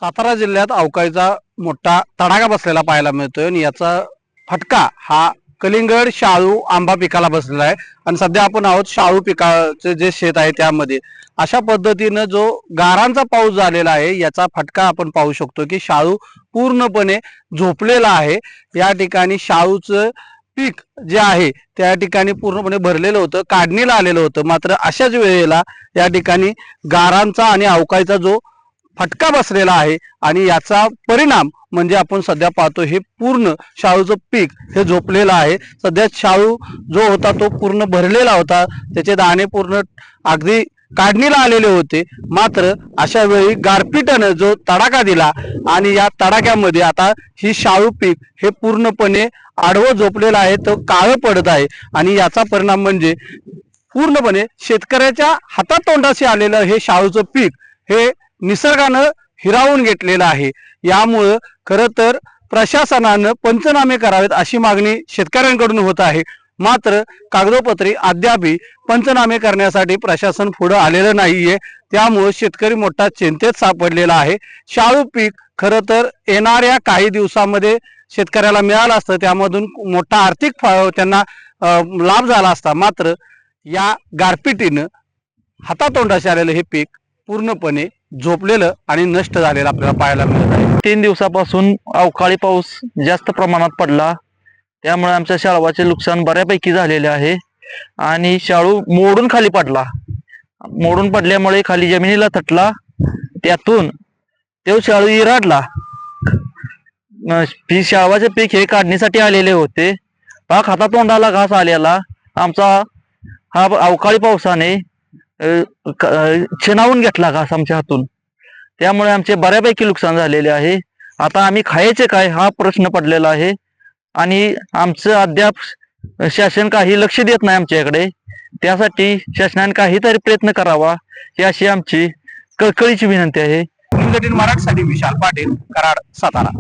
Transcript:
सातारा जिल्ह्यात अवकाळीचा मोठा तडाखा बसलेला पाहायला मिळतोय आणि याचा फटका हा कलिंगड शाळू आंबा पिकाला बसलेला आहे आणि सध्या आपण आहोत शाळू पिकाचे जे शेत आहे त्यामध्ये अशा पद्धतीनं जो गारांचा पाऊस झालेला आहे याचा फटका आपण पाहू शकतो की शाळू पूर्णपणे झोपलेला आहे। या ठिकाणी शाळूचं पीक जे आहे त्या ठिकाणी पूर्णपणे भरलेलं होतं, काढणीला आलेलं होतं, मात्र अशाच वेळेला या ठिकाणी गारांचा आणि अवकाळीचा जो फटका बसलेला आहे आणि याचा परिणाम म्हणजे आपण सध्या पाहतो हे पूर्ण शाळूचं पीक हे झोपलेलं आहे। सध्या शाळू जो होता तो पूर्ण भरलेला होता, त्याचे दाणे पूर्ण अगदी काढणीला आलेले होते, मात्र अशा वेळी गारपीटानं जो तडाखा दिला आणि या तडाख्यामध्ये आता ही शाळू पीक हे पूर्णपणे आडवं झोपलेलं आहे, तो काळं पडत आहे आणि याचा परिणाम म्हणजे पूर्णपणे शेतकऱ्याच्या हातातोंडाशी आलेलं हे शाळूचं पीक हे निसर्गानं हिरावून घेतलेलं आहे। यामुळे खरं तर प्रशासनानं पंचनामे करावेत अशी मागणी शेतकऱ्यांकडून होत आहे, मात्र कागदोपत्री अद्यापही पंचनामे करण्यासाठी प्रशासन पुढे आलेलं नाहीये। त्यामुळे शेतकरी मोठा चिंतेत सापडलेला आहे। शाळू पीक खरं तर येणाऱ्या काही दिवसांमध्ये शेतकऱ्याला मिळालं असतं, त्यामधून मोठा आर्थिक त्यांना लाभ झाला असता, मात्र या गारपिटीनं हातातोंडाशी आलेलं हे पीक पूर्णपणे झोपलेलं आणि नष्ट झालेलं आपल्याला पाहायला मिळत आहे। 3 दिवसापासून अवकाळी पाऊस जास्त प्रमाणात पडला, त्यामुळे आमच्या शाळवाचे नुकसान बऱ्यापैकी झालेले आहे आणि शाळू मोडून खाली पडला। मोडून पडल्यामुळे खाली जमिनीला तटला, त्यातून तो शाळू इराडला। शाळवाचे पीक हे काढणीसाठी आलेले होते, पाक हातातोंडाला घास आलेला आमचा हा अवकाळी पावसाने छिनावून घेतला घास आमच्या हातून, त्यामुळे आमचे बऱ्यापैकी नुकसान झालेले आहे। आता आम्ही खायचे काय हा प्रश्न पडलेला आहे आणि आमचं अद्याप शासन काही लक्ष देत नाही आमच्याकडे। त्यासाठी शासनाने काहीतरी प्रयत्न करावा ही अशी आमची कळकळीची विनंती आहे। मराठीसाठी विशाल पाटील, कराड, सातारा।